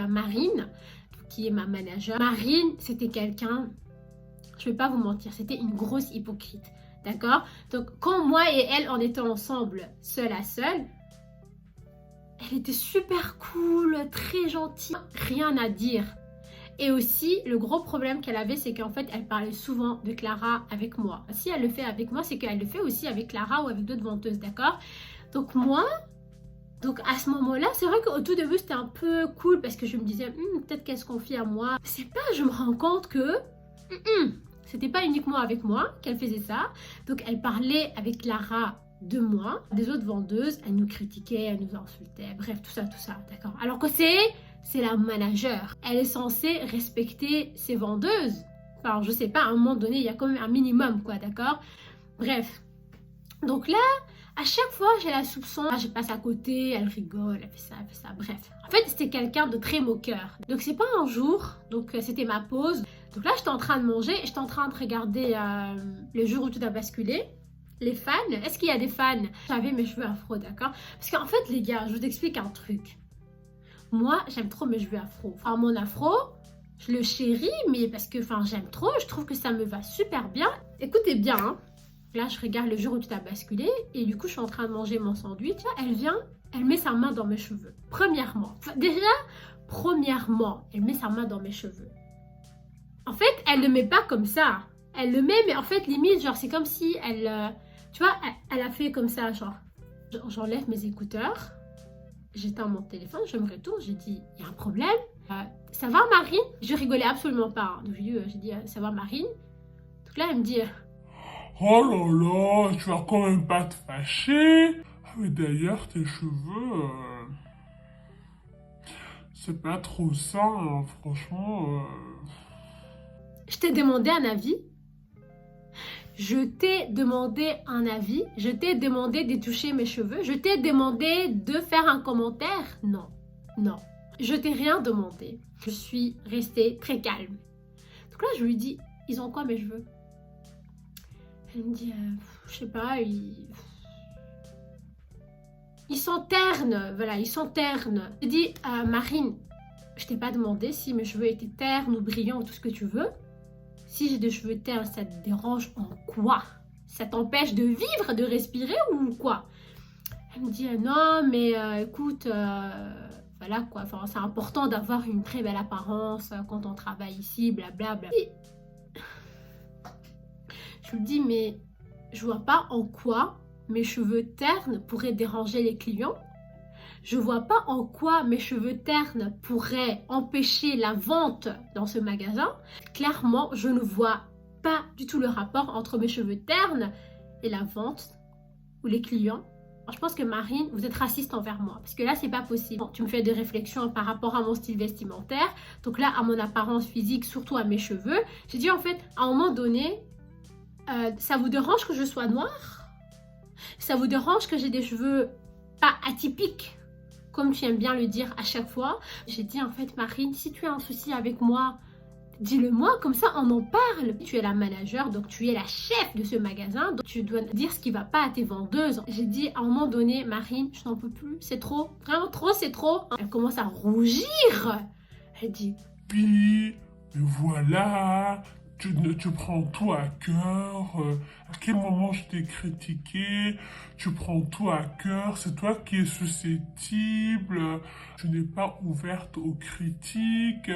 Marine, qui est ma manager. Marine, c'était quelqu'un, je ne vais pas vous mentir, c'était une grosse hypocrite. D'accord? Donc, quand moi et elle, on était ensemble, seule à seule, elle était super cool, très gentille, rien à dire. Et aussi, le gros problème qu'elle avait, c'est qu'en fait, elle parlait souvent de Clara avec moi. Si elle le fait avec moi, c'est qu'elle le fait aussi avec Clara ou avec d'autres venteuses, d'accord? Donc moi, à ce moment-là, c'est vrai qu'au tout début, c'était un peu cool parce que je me disais, peut-être qu'elle se confie à moi. C'est pas, je me rends compte que c'était pas uniquement avec moi qu'elle faisait ça. Donc elle parlait avec Clara de moi, des autres vendeuses, elle nous critiquait, elle nous insultait, bref, tout ça, d'accord? Alors que c'est la manager. Elle est censée respecter ses vendeuses. Enfin, je sais pas, à un moment donné, il y a quand même un minimum, quoi, d'accord? Bref. Donc là, à chaque fois, j'ai la soupçon, je passe à côté, elle rigole, elle fait ça, bref. En fait, c'était quelqu'un de très moqueur. Donc c'est pas un jour, donc c'était ma pause. Donc là, j'étais en train de manger, j'étais en train de regarder le jour où tout a basculé. Les fans, est-ce qu'il y a des fans? J'avais mes cheveux afro, d'accord? Parce qu'en fait, les gars, je vous explique un truc. Moi, j'aime trop mes cheveux afro. Enfin, mon afro, je le chéris, mais parce que, j'aime trop, je trouve que ça me va super bien. Écoutez bien, hein. Là, je regarde le jour où tout a basculé, et du coup, je suis en train de manger mon sandwich. Elle vient, elle met sa main dans mes cheveux. Premièrement, elle met sa main dans mes cheveux. En fait, elle ne met pas comme ça. Elle le met, mais en fait, limite, genre, c'est comme si elle... tu vois, elle a fait comme ça, genre... J'enlève mes écouteurs, j'éteins mon téléphone, je me retourne, j'ai dit, il y a un problème? Ça va, Marine? Je rigolais absolument pas. Hein. Donc, j'ai dit, ça va, Marine? Donc là, elle me dit... Oh là là, tu vas quand même pas te fâcher. Ah mais d'ailleurs, tes cheveux... c'est pas trop ça, hein, franchement... Je t'ai demandé un avis. Je t'ai demandé un avis. Je t'ai demandé de toucher mes cheveux. Je t'ai demandé de faire un commentaire. Non, non. Je t'ai rien demandé. Je suis restée très calme. Donc là, je lui dis, ils ont quoi mes cheveux? Elle me dit, je sais pas, ils sont ternes. Voilà, ils sont ternes. Je dis, Marine, je t'ai pas demandé si mes cheveux étaient ternes ou brillants ou tout ce que tu veux. Si j'ai des cheveux ternes, ça te dérange en quoi? Ça t'empêche de vivre, de respirer ou quoi? Elle me dit, non, mais écoute, voilà quoi, c'est important d'avoir une très belle apparence quand on travaille ici, blablabla. Et... je lui dis, mais je vois pas en quoi mes cheveux ternes pourraient déranger les clients. Je vois pas en quoi mes cheveux ternes pourraient empêcher la vente dans ce magasin. Clairement, je ne vois pas du tout le rapport entre mes cheveux ternes et la vente ou les clients. Alors, je pense que Marine, vous êtes raciste envers moi. Parce que là, c'est pas possible. Tu me fais des réflexions par rapport à mon style vestimentaire. Donc là, à mon apparence physique, surtout à mes cheveux. J'ai dit en fait, à un moment donné, ça vous dérange que je sois noire? Ça vous dérange que j'ai des cheveux pas atypiques? Comme tu aimes bien le dire à chaque fois. J'ai dit en fait, Marine, si tu as un souci avec moi, dis-le moi, comme ça on en parle. Tu es la manager, donc tu es la chef de ce magasin, donc tu dois dire ce qui va pas à tes vendeuses. J'ai dit à un moment donné, Marine, je n'en peux plus, c'est trop, vraiment trop, c'est trop. Elle commence à rougir. Elle dit, puis, mais voilà, tu prends tout à cœur. À quel moment je t'ai critiqué? Tu prends tout à cœur. C'est toi qui es susceptible. Tu n'es pas ouverte aux critiques.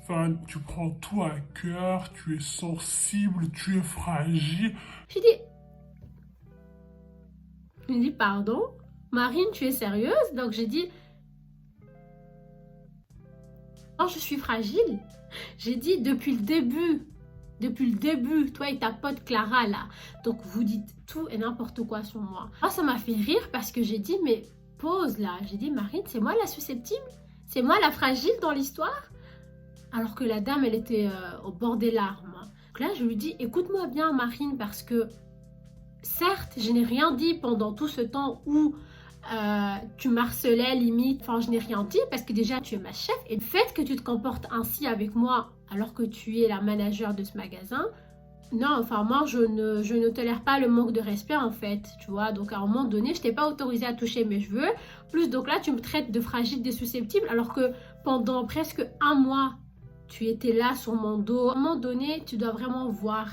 Enfin, tu prends tout à cœur. Tu es sensible. Tu es fragile. j'ai dit, pardon, Marine, tu es sérieuse? Donc j'ai dit, non, je suis fragile. J'ai dit, depuis le début, toi et ta pote Clara là, donc vous dites tout et n'importe quoi sur moi. Moi, ça m'a fait rire parce que j'ai dit, mais pause là. J'ai dit, Marine, c'est moi la susceptible? C'est moi la fragile dans l'histoire? Alors que la dame, elle était au bord des larmes. Donc là, je lui dis, écoute-moi bien, Marine, parce que certes, je n'ai rien dit pendant tout ce temps où tu m'harcelais limite. Enfin, je n'ai rien dit parce que déjà, tu es ma chef. Et le fait que tu te comportes ainsi avec moi alors que tu es la manager de ce magasin, non, enfin, moi, je ne tolère pas le manque de respect, en fait, tu vois. Donc, à un moment donné, je t'ai pas autorisé à toucher mes cheveux. Plus, donc là, tu me traites de fragile, de susceptible, alors que pendant presque un mois, tu étais là sur mon dos. À un moment donné, tu dois vraiment voir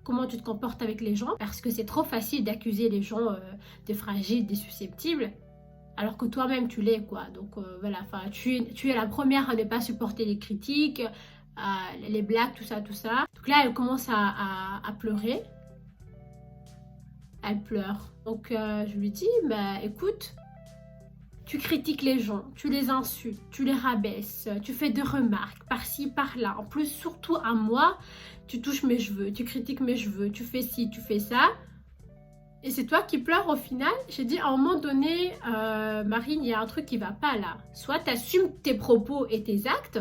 comment tu te comportes avec les gens, parce que c'est trop facile d'accuser les gens de fragiles, de susceptibles, alors que toi-même tu l'es, quoi. Donc voilà, enfin, tu es la première à ne pas supporter les critiques, les blagues, tout ça, tout ça. Donc là, elle commence à pleurer. Elle pleure. Donc je lui dis, bah écoute, tu critiques les gens, tu les insultes, tu les rabaisses, tu fais des remarques par-ci, par-là. En plus, surtout à moi, tu touches mes cheveux, tu critiques mes cheveux, tu fais ci, tu fais ça. Et c'est toi qui pleures au final. J'ai dit, à un moment donné, Marine, il y a un truc qui va pas là. Soit tu assumes tes propos et tes actes,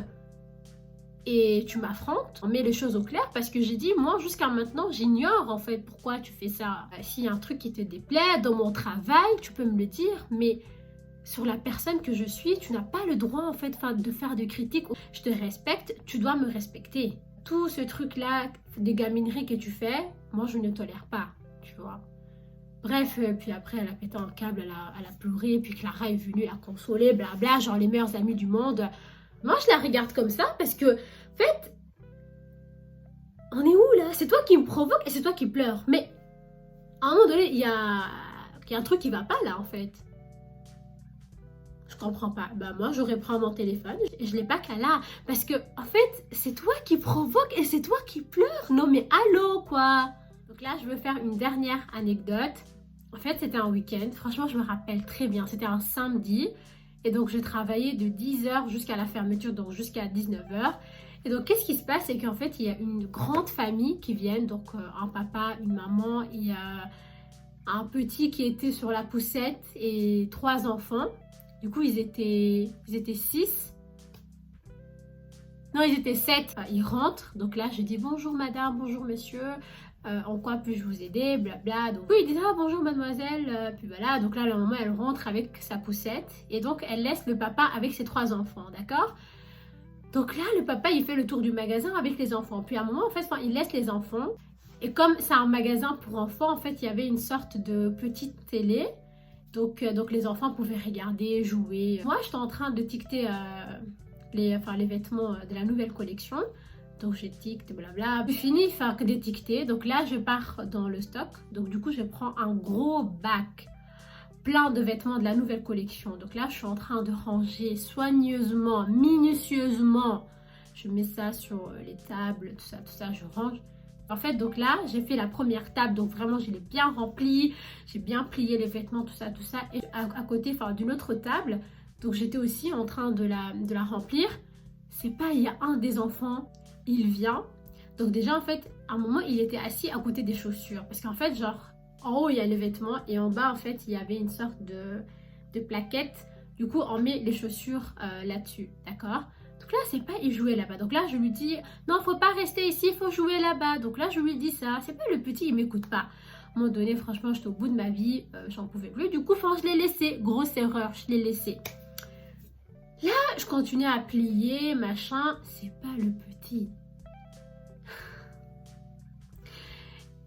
et tu m'affrontes, on met les choses au clair, parce que j'ai dit, moi jusqu'à maintenant, j'ignore en fait pourquoi tu fais ça. S'il y a un truc qui te déplaît dans mon travail, tu peux me le dire, mais sur la personne que je suis, tu n'as pas le droit en fait de faire des critiques. Je te respecte, tu dois me respecter. Tout ce truc-là, des gamineries que tu fais, moi je ne tolère pas, tu vois. Bref, puis après elle a pété un câble, elle a pleuré, puis Clara est venue la consoler, blabla, genre les meilleurs amis du monde. Moi je la regarde comme ça parce que, en fait, on est où là? C'est toi qui me provoque et c'est toi qui pleures. Mais à un moment donné, il y a un truc qui va pas là en fait. Je comprends pas. Bah moi j'aurais pris mon téléphone, je l'ai pas qu'à là. Parce que en fait, c'est toi qui provoque et c'est toi qui pleure. Non mais allô quoi. Donc là je veux faire une dernière anecdote. En fait c'était un week-end, franchement je me rappelle très bien. C'était un samedi et donc je travaillais de 10h jusqu'à la fermeture, donc jusqu'à 19h. Et donc qu'est-ce qui se passe, c'est qu'en fait il y a une grande famille qui vient, donc un papa, une maman, il y a un petit qui était sur la poussette et 3 enfants. Du coup, ils étaient 6. Non, ils étaient 7. Enfin, ils rentrent. Donc là, je dis bonjour madame, bonjour monsieur. En quoi puis-je vous aider? Blabla. Donc, oui, ils disent ah, bonjour mademoiselle. Puis voilà. Donc là, la maman, elle rentre avec sa poussette. Et donc, elle laisse le papa avec ses 3 enfants. D'accord? Donc là, le papa, il fait le tour du magasin avec les enfants. Puis à un moment, en fait, il laisse les enfants. Et comme c'est un magasin pour enfants, en fait, il y avait une sorte de petite télé. Donc les enfants pouvaient regarder, jouer. Moi, j'étais en train de ticter les vêtements de la nouvelle collection. Donc, j'éticte, blabla. J'ai fini de faire que d'étiqueter. Donc là, je pars dans le stock. Donc du coup, je prends un gros bac plein de vêtements de la nouvelle collection. Donc là, je suis en train de ranger soigneusement, minutieusement. Je mets ça sur les tables, tout ça, je range. En fait, donc là, j'ai fait la première table, donc vraiment, je l'ai bien remplie, j'ai bien plié les vêtements, tout ça. Et à côté, enfin, d'une autre table, donc j'étais aussi en train de la remplir. C'est pas, il y a un des enfants, il vient. Donc déjà, en fait, à un moment, il était assis à côté des chaussures. Parce qu'en fait, genre, en haut, il y a les vêtements et en bas, en fait, il y avait une sorte de plaquette. Du coup, on met les chaussures là-dessus, d'accord? Donc là, c'est pas il jouait là-bas. Donc là, je lui dis, non, faut pas rester ici, il faut jouer là-bas. Donc là, je lui dis ça. C'est pas le petit, il m'écoute pas. À un moment donné, franchement, j'étais au bout de ma vie. J'en pouvais plus. Du coup, je l'ai laissé. Grosse erreur, je l'ai laissé. Là, je continue à plier, machin. C'est pas le petit.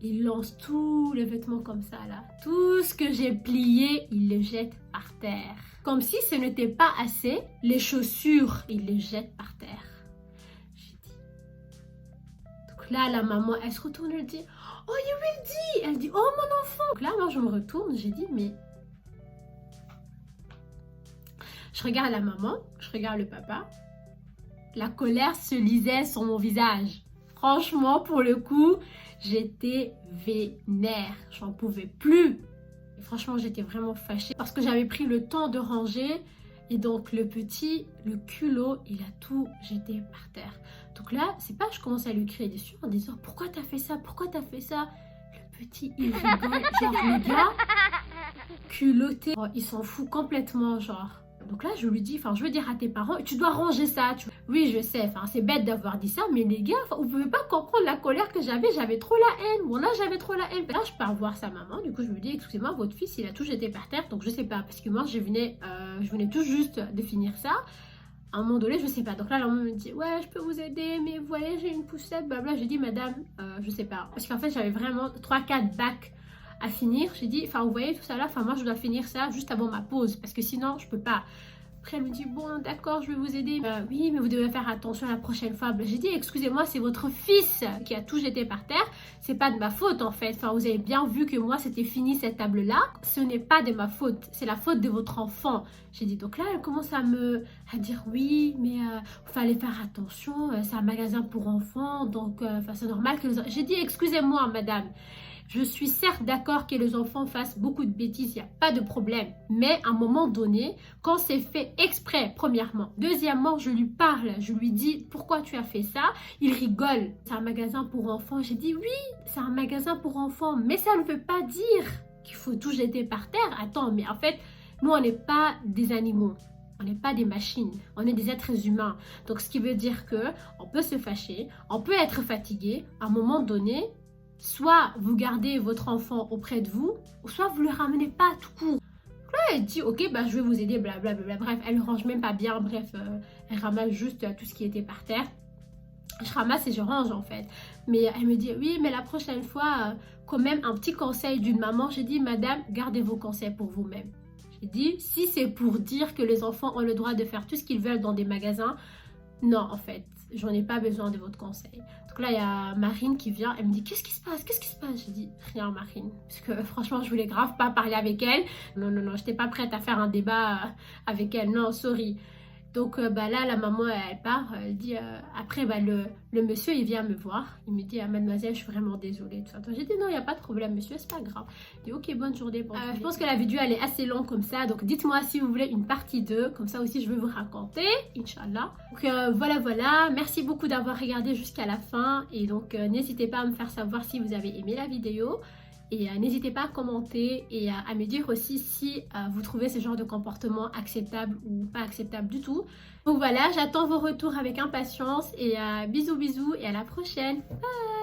Il lance tous les vêtements comme ça, là. Tout ce que j'ai plié, il le jette par terre. Comme si ce n'était pas assez, les chaussures, il les jette par terre. J'ai dit. Donc là, la maman, elle se retourne, elle dit, oh, you will dit. Elle dit, oh, mon enfant. Donc là, moi, je me retourne, j'ai dit, mais... Je regarde la maman, je regarde le papa. La colère se lisait sur mon visage. Franchement, pour le coup, j'étais vénère. J'en pouvais plus. Et franchement, j'étais vraiment fâchée parce que j'avais pris le temps de ranger. Et donc, le petit, le culot, il a tout jeté par terre. Donc là, c'est pas je commence à lui crier dessus en disant « Pourquoi t'as fait ça? Pourquoi t'as fait ça ?» Le petit, il rigole. Genre, le gars, culotté, oh, il s'en fout complètement, genre. Donc là, je lui dis, enfin, je veux dire à tes parents, tu dois ranger ça. Oui, je sais, enfin, c'est bête d'avoir dit ça, mais les gars, vous pouvez pas comprendre la colère que j'avais trop la haine. Bon, là, j'avais trop la haine. Là, je pars voir sa maman, du coup, je me dis, excusez-moi, votre fils, il a tout jeté par terre, donc je sais pas, parce que moi, je venais tout juste de finir ça. À un moment donné, je sais pas. Donc là, la maman me dit, ouais, je peux vous aider, mais vous voyez, j'ai une poussette, blabla. J'ai dit, madame, je sais pas. Parce qu'en fait, j'avais vraiment 3-4 bacs à finir. J'ai dit, enfin, vous voyez tout ça là, enfin, moi, je dois finir ça juste avant ma pause, parce que sinon, je peux pas. Après, elle me dit, bon, d'accord, je vais vous aider. Oui, mais vous devez faire attention la prochaine fois. J'ai dit, excusez-moi, c'est votre fils qui a tout jeté par terre. C'est pas de ma faute, en fait. Enfin, vous avez bien vu que moi, c'était fini cette table-là. Ce n'est pas de ma faute. C'est la faute de votre enfant. J'ai dit, donc là, elle commence à dire, oui, mais fallait faire attention. C'est un magasin pour enfants. Donc, c'est normal que J'ai dit, excusez-moi, madame. Je suis certes d'accord que les enfants fassent beaucoup de bêtises, il n'y a pas de problème. Mais à un moment donné, quand c'est fait exprès, premièrement. Deuxièmement, je lui parle, je lui dis pourquoi tu as fait ça. Il rigole. C'est un magasin pour enfants. J'ai dit oui, c'est un magasin pour enfants. Mais ça ne veut pas dire qu'il faut tout jeter par terre. Attends, mais en fait, nous, on n'est pas des animaux. On n'est pas des machines, on est des êtres humains. Donc, ce qui veut dire que on peut se fâcher, on peut être fatigué. À un moment donné, soit vous gardez votre enfant auprès de vous, ou soit vous ne le ramenez pas tout court. Là, elle dit, ok, je vais vous aider, blablabla. Bref, elle ne range même pas bien. Bref, elle ramasse juste tout ce qui était par terre. Je ramasse et je range, en fait. Mais elle me dit, oui, mais la prochaine fois, quand même, un petit conseil d'une maman. J'ai dit, madame, gardez vos conseils pour vous-même. J'ai dit, si c'est pour dire que les enfants ont le droit de faire tout ce qu'ils veulent dans des magasins, non, en fait, j'en ai pas besoin de votre conseil. Donc là, il y a Marine qui vient, elle me dit, qu'est-ce qui se passe? Qu'est-ce qui se passe? Je dis, rien, Marine. Parce que franchement, je voulais grave pas parler avec elle. Non, j'étais pas prête à faire un débat avec elle. Non, sorry. Donc là, la maman, elle part, elle dit, après, le monsieur, il vient me voir. Il me dit, mademoiselle, je suis vraiment désolée. Tout ça. Donc j'ai dit, non, il n'y a pas de problème, monsieur, c'est pas grave. Il dit, ok, bonne journée. Je pense que la vidéo, elle est assez longue comme ça. Donc dites-moi si vous voulez une partie 2. Comme ça aussi, je vais vous raconter, Inch'Allah. Donc voilà. Merci beaucoup d'avoir regardé jusqu'à la fin. Et donc, n'hésitez pas à me faire savoir si vous avez aimé la vidéo. Et n'hésitez pas à commenter et à me dire aussi si vous trouvez ce genre de comportement acceptable ou pas acceptable du tout. Donc voilà, j'attends vos retours avec impatience et bisous et à la prochaine. Bye!